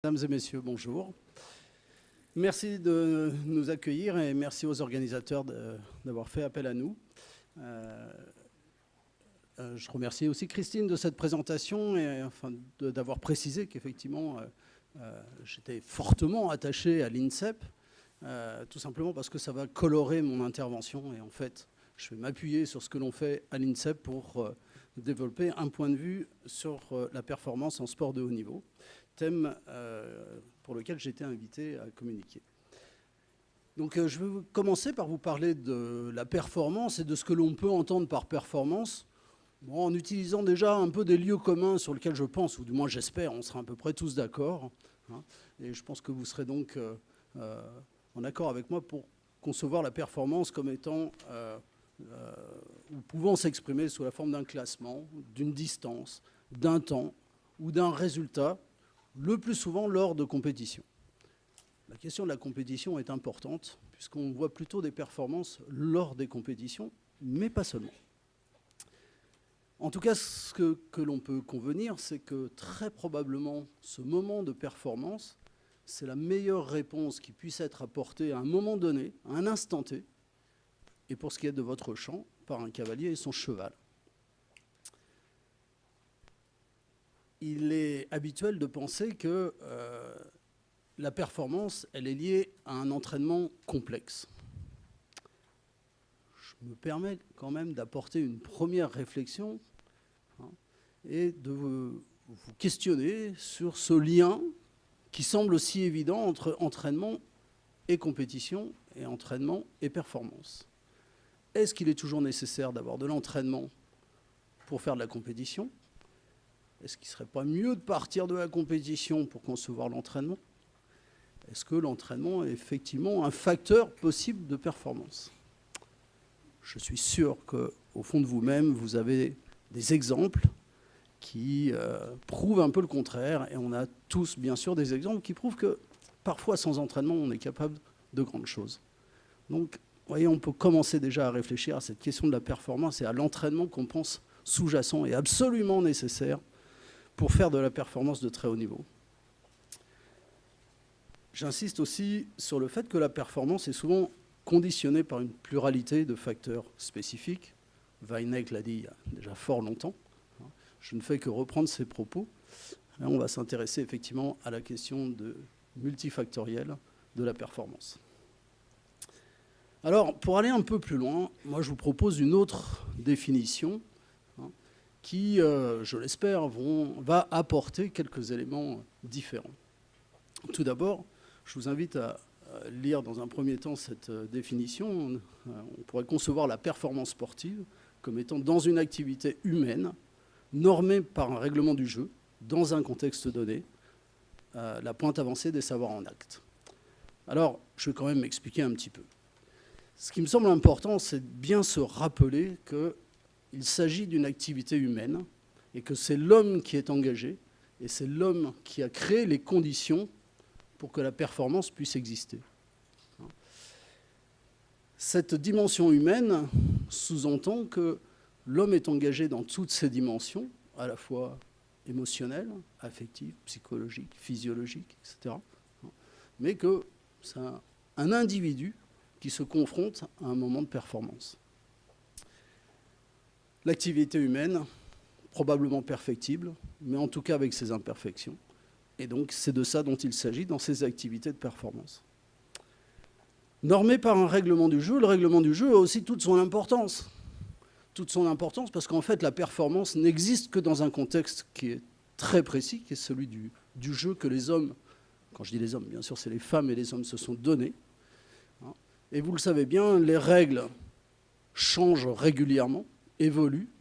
Mesdames et messieurs, bonjour. Merci de nous accueillir et merci aux organisateurs d'avoir fait appel à nous. Je remercie aussi Christine de cette présentation et enfin, d'avoir précisé qu'effectivement, j'étais fortement attaché à l'INSEP, tout simplement parce que ça va colorer mon intervention et en fait, je vais m'appuyer sur ce que l'on fait à l'INSEP pour développer un point de vue sur la performance en sport de haut niveau. Thème pour lequel j'ai été invité à communiquer. Donc je vais commencer par vous parler de la performance et de ce que l'on peut entendre par performance, en utilisant déjà un peu des lieux communs sur lesquels je pense, ou du moins j'espère, on sera à peu près tous d'accord. Et je pense que vous serez donc en accord avec moi pour concevoir la performance comme étant, ou pouvant s'exprimer sous la forme d'un classement, d'une distance, d'un temps ou d'un résultat, le plus souvent lors de compétitions. La question de la compétition est importante, puisqu'on voit plutôt des performances lors des compétitions, mais pas seulement. En tout cas, ce que l'on peut convenir, c'est que très probablement, ce moment de performance, c'est la meilleure réponse qui puisse être apportée à un moment donné, à un instant T, et pour ce qui est de votre champ, par un cavalier et son cheval. Il est habituel de penser que la performance, elle est liée à un entraînement complexe. Je me permets quand même d'apporter une première réflexion et de vous questionner sur ce lien qui semble aussi évident entre entraînement et compétition et entraînement et performance. Est-ce qu'il est toujours nécessaire d'avoir de l'entraînement pour faire de la compétition ? Est-ce qu'il ne serait pas mieux de partir de la compétition pour concevoir l'entraînement ? Est-ce que l'entraînement est effectivement un facteur possible de performance ? Je suis sûr qu'au fond de vous-même, vous avez des exemples qui prouvent un peu le contraire. Et on a tous, bien sûr, des exemples qui prouvent que parfois, sans entraînement, on est capable de grandes choses. Donc, vous voyez, on peut commencer déjà à réfléchir à cette question de la performance et à l'entraînement qu'on pense sous-jacent et absolument nécessaire pour faire de la performance de très haut niveau. J'insiste aussi sur le fait que la performance est souvent conditionnée par une pluralité de facteurs spécifiques. Weineck l'a dit il y a déjà fort longtemps. Je ne fais que reprendre ses propos. Là, on va s'intéresser effectivement à la question multifactorielle de la performance. Alors, pour aller un peu plus loin, moi je vous propose une autre définition qui, je l'espère, va apporter quelques éléments différents. Tout d'abord, je vous invite à lire dans un premier temps cette définition. On pourrait concevoir la performance sportive comme étant dans une activité humaine, normée par un règlement du jeu, dans un contexte donné, la pointe avancée des savoirs en acte. Alors, je vais quand même m'expliquer un petit peu. Ce qui me semble important, c'est de bien se rappeler qu'il s'agit d'une activité humaine et que c'est l'homme qui est engagé et c'est l'homme qui a créé les conditions pour que la performance puisse exister. Cette dimension humaine sous-entend que l'homme est engagé dans toutes ses dimensions, à la fois émotionnelles, affectives, psychologiques, physiologiques, etc. Mais que c'est un individu qui se confronte à un moment de performance. L'activité humaine, probablement perfectible, mais en tout cas avec ses imperfections. Et donc, c'est de ça dont il s'agit dans ces activités de performance. Normé par un règlement du jeu, le règlement du jeu a aussi toute son importance. Toute son importance parce qu'en fait, la performance n'existe que dans un contexte qui est très précis, qui est celui du jeu que les hommes, quand je dis les hommes, bien sûr, c'est les femmes et les hommes se sont donnés. Et vous le savez bien, les règles changent régulièrement, évoluent.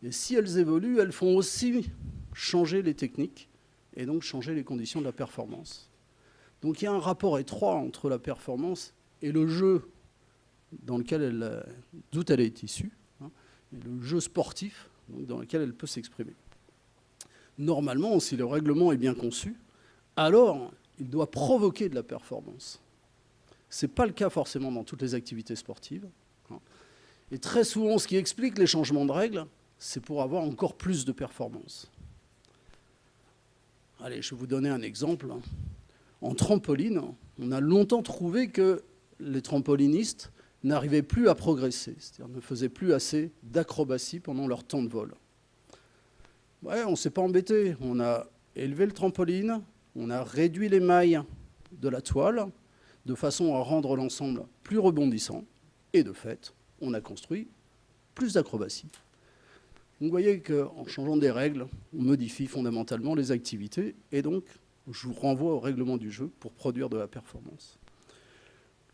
Et si elles évoluent, elles font aussi changer les techniques et donc changer les conditions de la performance. Donc il y a un rapport étroit entre la performance et le jeu d'où elle est issue, et le jeu sportif dans lequel elle peut s'exprimer. Normalement, si le règlement est bien conçu, alors il doit provoquer de la performance. Ce n'est pas le cas forcément dans toutes les activités sportives. Et très souvent, ce qui explique les changements de règles, c'est pour avoir encore plus de performance. allez, je vais vous donner un exemple. En trampoline, on a longtemps trouvé que les trampolinistes n'arrivaient plus à progresser, c'est-à-dire ne faisaient plus assez d'acrobatie pendant leur temps de vol. Ouais, on ne s'est pas embêté. On a élevé le trampoline, on a réduit les mailles de la toile de façon à rendre l'ensemble plus rebondissant. Et de fait, on a construit plus d'acrobatie. Vous voyez qu'en changeant des règles, on modifie fondamentalement les activités. Et donc, je vous renvoie au règlement du jeu pour produire de la performance.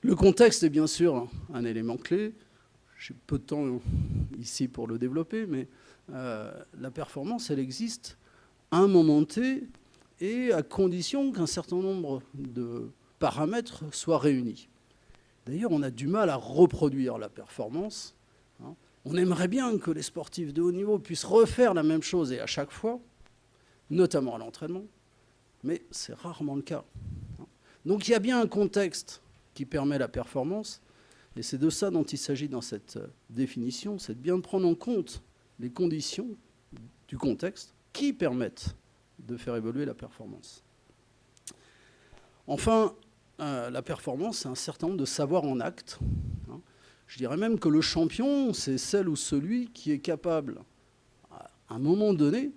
Le contexte est bien sûr un élément clé. J'ai peu de temps ici pour le développer, mais la performance, elle existe à un moment T et à condition qu'un certain nombre de paramètres soient réunis. D'ailleurs, on a du mal à reproduire la performance. On aimerait bien que les sportifs de haut niveau puissent refaire la même chose et à chaque fois, notamment à l'entraînement, mais c'est rarement le cas. Donc il y a bien un contexte qui permet la performance, et c'est de ça dont il s'agit dans cette définition, c'est de bien prendre en compte les conditions du contexte qui permettent de faire évoluer la performance. Enfin, la performance, c'est un certain nombre de savoirs en acte. Je dirais même que le champion, c'est celle ou celui qui est capable, à un moment donné,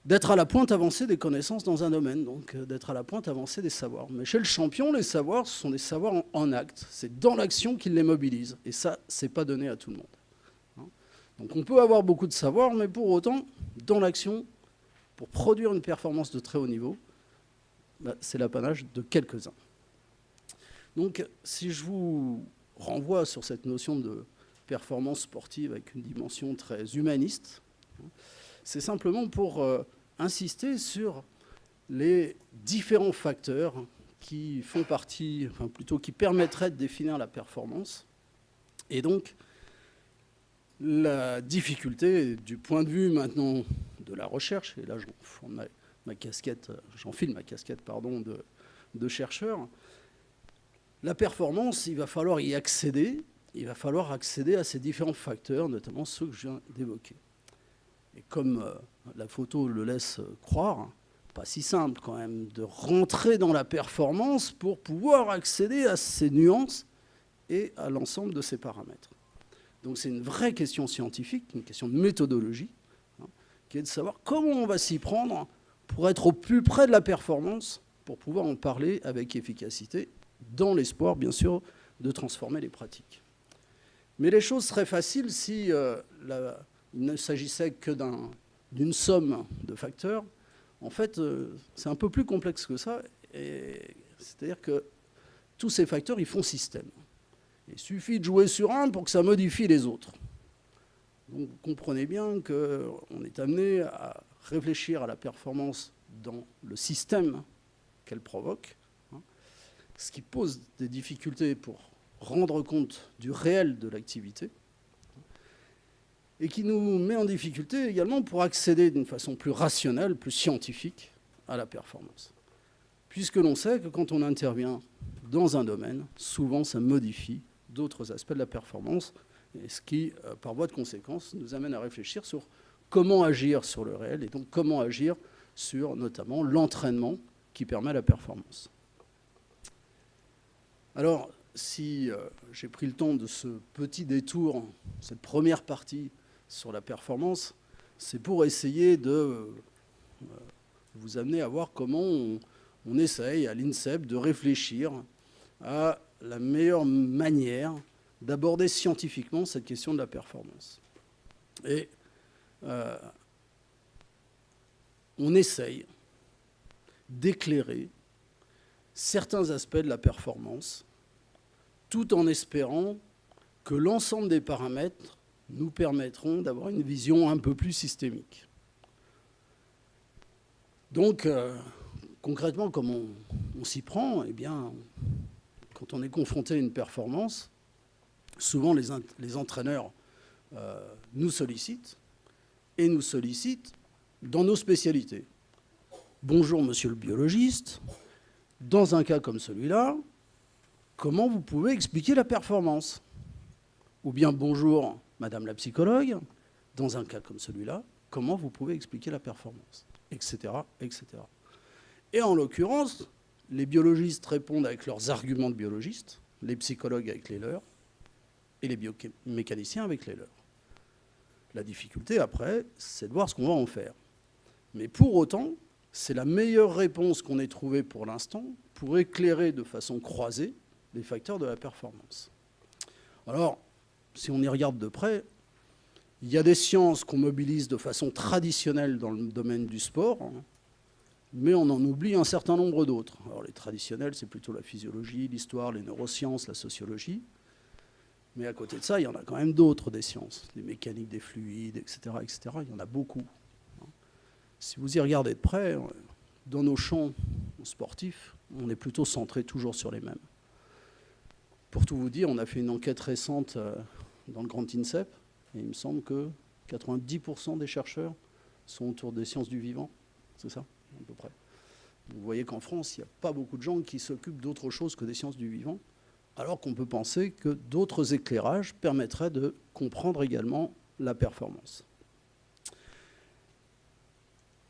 d'être à la pointe avancée des connaissances dans un domaine, donc d'être à la pointe avancée des savoirs. Mais chez le champion, les savoirs, ce sont des savoirs en acte. C'est dans l'action qu'il les mobilise. Et ça, ce n'est pas donné à tout le monde. Donc on peut avoir beaucoup de savoirs, mais pour autant, dans l'action, pour produire une performance de très haut niveau, c'est l'apanage de quelques-uns. Donc si je vous renvoie sur cette notion de performance sportive avec une dimension très humaniste, c'est simplement pour insister sur les différents facteurs qui font partie, enfin plutôt qui permettraient de définir la performance. Et donc, la difficulté du point de vue maintenant de la recherche, et là j'enfile ma casquette de chercheur, la performance, il va falloir y accéder, il va falloir accéder à ces différents facteurs, notamment ceux que je viens d'évoquer. Et comme la photo le laisse croire, pas si simple quand même de rentrer dans la performance pour pouvoir accéder à ces nuances et à l'ensemble de ces paramètres. Donc c'est une vraie question scientifique, une question de méthodologie, qui est de savoir comment on va s'y prendre pour être au plus près de la performance, pour pouvoir en parler avec efficacité, dans l'espoir, bien sûr, de transformer les pratiques. Mais les choses seraient faciles si il ne s'agissait que d'une somme de facteurs. En fait, c'est un peu plus complexe que ça. C'est-à-dire que tous ces facteurs, ils font système. Il suffit de jouer sur un pour que ça modifie les autres. Donc vous comprenez bien qu'on est amené à réfléchir à la performance dans le système qu'elle provoque, ce qui pose des difficultés pour rendre compte du réel de l'activité, et qui nous met en difficulté également pour accéder d'une façon plus rationnelle, plus scientifique à la performance. Puisque l'on sait que quand on intervient dans un domaine, souvent ça modifie d'autres aspects de la performance, et ce qui, par voie de conséquence, nous amène à réfléchir sur comment agir sur le réel, et donc comment agir sur notamment l'entraînement qui permet la performance. Alors, si j'ai pris le temps de ce petit détour, cette première partie sur la performance, c'est pour essayer de vous amener à voir comment on essaye à l'INSEP de réfléchir à la meilleure manière d'aborder scientifiquement cette question de la performance. Et on essaye d'éclairer certains aspects de la performance, tout en espérant que l'ensemble des paramètres nous permettront d'avoir une vision un peu plus systémique. Donc, concrètement, comment on s'y prend? Eh bien, quand on est confronté à une performance, souvent les entraîneurs nous sollicitent, et nous sollicitent dans nos spécialités. Bonjour, monsieur le biologiste. Dans un cas comme celui-là, comment vous pouvez expliquer la performance? Ou bien bonjour, madame la psychologue. Dans un cas comme celui-là, comment vous pouvez expliquer la performance? etc., etc. Et en l'occurrence, les biologistes répondent avec leurs arguments de biologistes, les psychologues avec les leurs, et les biomécaniciens avec les leurs. La difficulté, après, c'est de voir ce qu'on va en faire. Mais pour autant, c'est la meilleure réponse qu'on ait trouvée pour l'instant pour éclairer de façon croisée les facteurs de la performance. Alors, si on y regarde de près, il y a des sciences qu'on mobilise de façon traditionnelle dans le domaine du sport, hein, mais on en oublie un certain nombre d'autres. Alors, les traditionnels, c'est plutôt la physiologie, l'histoire, les neurosciences, la sociologie. Mais à côté de ça, il y en a quand même d'autres des sciences, les mécaniques des fluides, etc., etc. Il y en a beaucoup. Si vous y regardez de près, dans nos champs sportifs, on est plutôt centré toujours sur les mêmes. Pour tout vous dire, on a fait une enquête récente dans le Grand INSEP, et il me semble que 90% des chercheurs sont autour des sciences du vivant. C'est ça, à peu près. Vous voyez qu'en France, il n'y a pas beaucoup de gens qui s'occupent d'autre chose que des sciences du vivant, alors qu'on peut penser que d'autres éclairages permettraient de comprendre également la performance.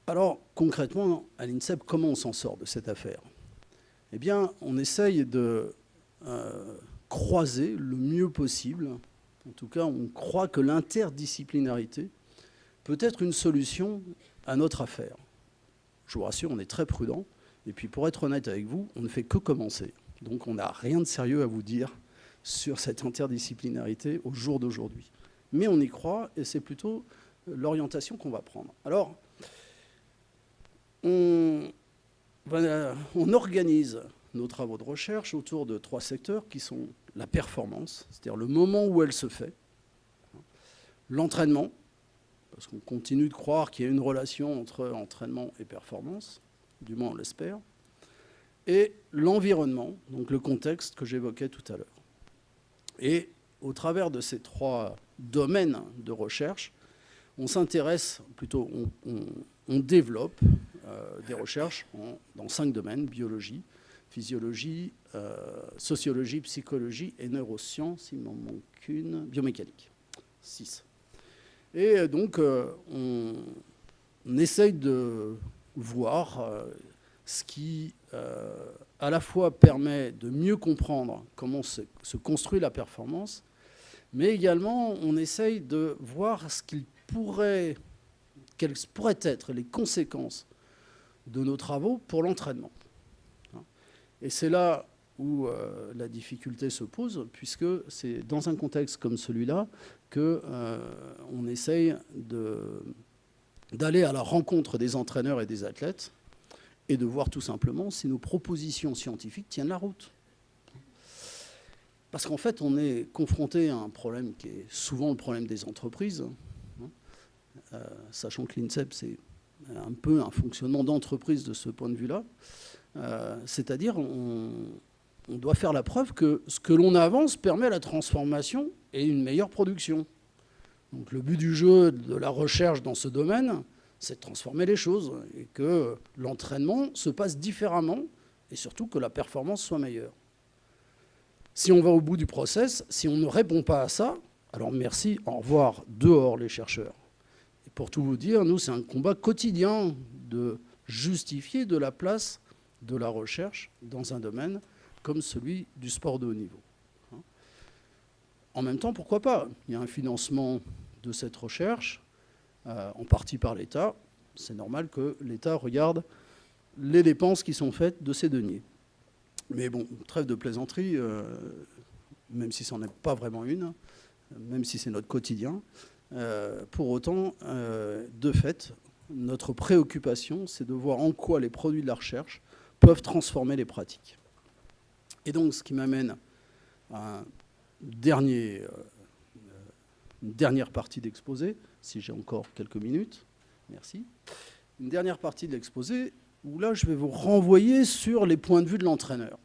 Alors, concrètement, à l'INSEP, comment on s'en sort de cette affaire? Eh bien, on essaye de croiser le mieux possible. En tout cas, on croit que l'interdisciplinarité peut être une solution à notre affaire. Je vous rassure, on est très prudent. Et puis, pour être honnête avec vous, on ne fait que commencer. Donc, on n'a rien de sérieux à vous dire sur cette interdisciplinarité au jour d'aujourd'hui. Mais on y croit, et c'est plutôt l'orientation qu'on va prendre. Alors, on organise nos travaux de recherche autour de 3 secteurs qui sont la performance, c'est-à-dire le moment où elle se fait, l'entraînement, parce qu'on continue de croire qu'il y a une relation entre entraînement et performance, du moins on l'espère, et l'environnement, donc le contexte que j'évoquais tout à l'heure. Et au travers de ces 3 domaines de recherche, on s'intéresse, plutôt on développe des recherches dans 5 domaines: biologie, physiologie, sociologie, psychologie et neurosciences, il m'en manque une, biomécanique, 6. Et donc, on essaye de voir ce qui, à la fois, permet de mieux comprendre comment se construit la performance, mais également, on essaye de voir quelles pourraient être les conséquences de nos travaux pour l'entraînement. Et c'est là où la difficulté se pose, puisque c'est dans un contexte comme celui-là qu'on essaye d'aller à la rencontre des entraîneurs et des athlètes et de voir tout simplement si nos propositions scientifiques tiennent la route. Parce qu'en fait, on est confronté à un problème qui est souvent le problème des entreprises, sachant que l'INSEP, c'est un peu un fonctionnement d'entreprise de ce point de vue-là. C'est-à-dire, on doit faire la preuve que ce que l'on avance permet la transformation et une meilleure production. Donc le but du jeu de la recherche dans ce domaine, c'est de transformer les choses et que l'entraînement se passe différemment et surtout que la performance soit meilleure. Si on va au bout du process, si on ne répond pas à ça, alors merci, au revoir, dehors les chercheurs. Et pour tout vous dire, nous, c'est un combat quotidien de justifier de la place de la recherche dans un domaine comme celui du sport de haut niveau. En même temps, pourquoi pas? Il y a un financement de cette recherche, en partie par l'État. C'est normal que l'État regarde les dépenses qui sont faites de ces deniers. Mais bon, trêve de plaisanterie, même si ce n'en est pas vraiment une, même si c'est notre quotidien. Pour autant, de fait, notre préoccupation, c'est de voir en quoi les produits de la recherche peuvent transformer les pratiques. Et donc, ce qui m'amène à une dernière partie d'exposé, si j'ai encore quelques minutes. Merci. Une dernière partie de l'exposé où là, je vais vous renvoyer sur les points de vue de l'entraîneur.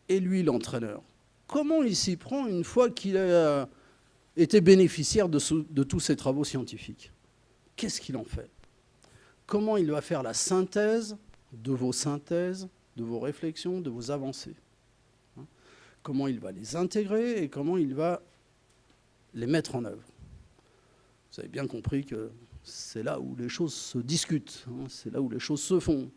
Et lui, l'entraîneur, comment il s'y prend une fois qu'il a été bénéficiaire de tous ces travaux scientifiques? Qu'est-ce qu'il en fait? Comment il va faire la synthèse de vos synthèses, de vos réflexions, de vos avancées? Comment il va les intégrer et comment il va les mettre en œuvre? Vous avez bien compris que c'est là où les choses se discutent, hein, c'est là où les choses se font.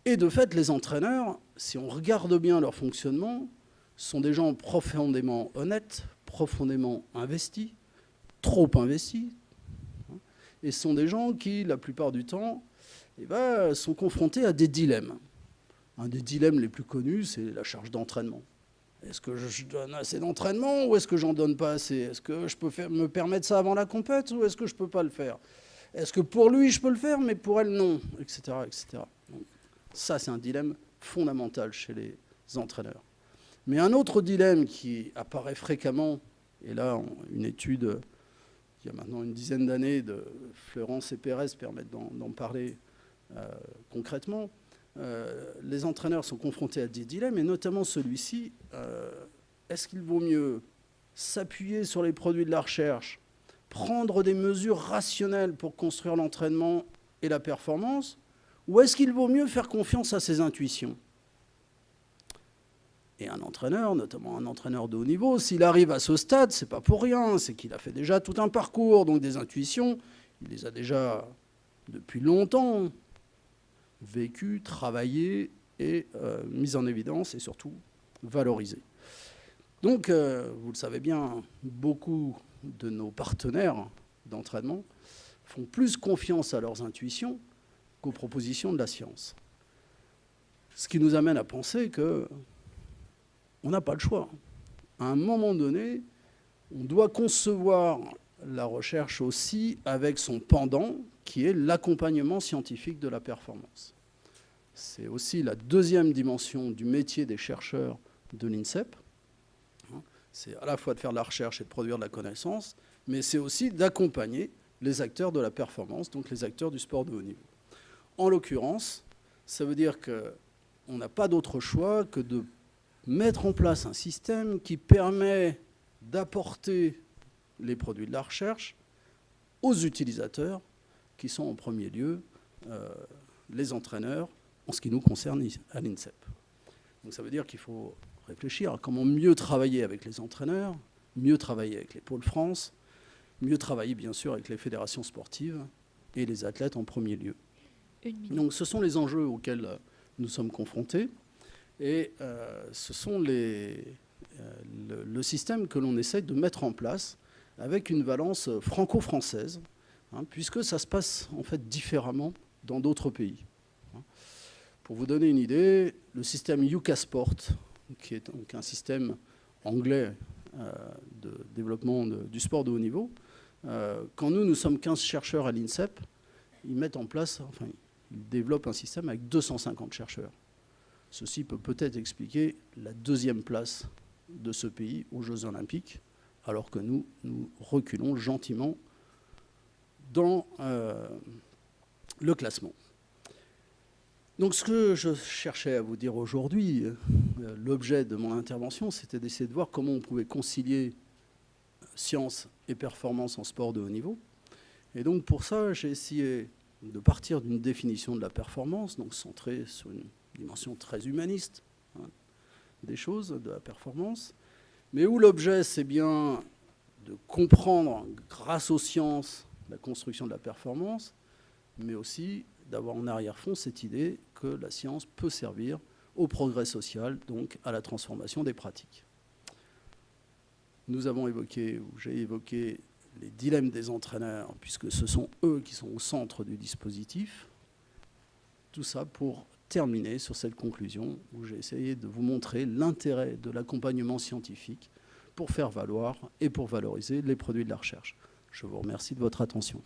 Et de fait, les entraîneurs, si on regarde bien leur fonctionnement, sont des gens profondément honnêtes, profondément investis, trop investis, hein, et sont des gens qui, la plupart du temps, sont confrontés à des dilemmes. Un des dilemmes les plus connus, c'est la charge d'entraînement. Est-ce que je donne assez d'entraînement ou est-ce que j'en donne pas assez? Est-ce que je peux me permettre ça avant la compète ou est-ce que je peux pas le faire? Est-ce que pour lui, je peux le faire, mais pour elle, non, etc., etc. Donc, ça, c'est un dilemme fondamental chez les entraîneurs. Mais un autre dilemme qui apparaît fréquemment, et là, une étude, il y a maintenant une dizaine d'années, de Fleurance et Pérez permettent d'en parler concrètement. Les entraîneurs sont confrontés à des dilemmes, et notamment celui-ci. Est-ce qu'il vaut mieux s'appuyer sur les produits de la recherche, prendre des mesures rationnelles pour construire l'entraînement et la performance, ou est-ce qu'il vaut mieux faire confiance à ses intuitions? Et un entraîneur, notamment un entraîneur de haut niveau, s'il arrive à ce stade, c'est pas pour rien, c'est qu'il a fait déjà tout un parcours, donc des intuitions, il les a déjà depuis longtemps vécues, travaillées et mises en évidence et surtout valorisées. Donc, vous le savez bien, beaucoup de nos partenaires d'entraînement font plus confiance à leurs intuitions qu'aux propositions de la science. Ce qui nous amène à penser qu'on n'a pas le choix. À un moment donné, on doit concevoir la recherche aussi avec son pendant, qui est l'accompagnement scientifique de la performance. C'est aussi la deuxième dimension du métier des chercheurs de l'INSEP. C'est à la fois de faire de la recherche et de produire de la connaissance, mais c'est aussi d'accompagner les acteurs de la performance, donc les acteurs du sport de haut niveau. En l'occurrence, ça veut dire qu'on n'a pas d'autre choix que de mettre en place un système qui permet d'apporter les produits de la recherche aux utilisateurs, qui sont en premier lieu les entraîneurs, en ce qui nous concerne à l'INSEP. Donc ça veut dire qu'il faut réfléchir à comment mieux travailler avec les entraîneurs, mieux travailler avec les pôles France, mieux travailler bien sûr avec les fédérations sportives et les athlètes en premier lieu. Donc ce sont les enjeux auxquels nous sommes confrontés et ce sont le système que l'on essaie de mettre en place avec une valence franco-française, hein, puisque ça se passe en fait différemment dans d'autres pays. Pour vous donner une idée, le système UCASport, qui est donc un système anglais de développement du sport de haut niveau, quand nous sommes 15 chercheurs à l'INSEP, ils mettent en place, enfin, ils développent un système avec 250 chercheurs. Ceci peut peut-être expliquer la deuxième place de ce pays aux Jeux Olympiques, alors que nous reculons gentiment dans le classement. Donc ce que je cherchais à vous dire aujourd'hui, l'objet de mon intervention, c'était d'essayer de voir comment on pouvait concilier science et performance en sport de haut niveau. Et donc pour ça, j'ai essayé de partir d'une définition de la performance, donc centrée sur une dimension très humaniste, hein, des choses, de la performance, mais où l'objet, c'est bien de comprendre, grâce aux sciences, la construction de la performance, mais aussi d'avoir en arrière-fond cette idée que la science peut servir au progrès social, donc à la transformation des pratiques. Nous avons évoqué, ou j'ai évoqué, les dilemmes des entraîneurs, puisque ce sont eux qui sont au centre du dispositif. Tout ça pour terminer sur cette conclusion où j'ai essayé de vous montrer l'intérêt de l'accompagnement scientifique pour faire valoir et pour valoriser les produits de la recherche. Je vous remercie de votre attention.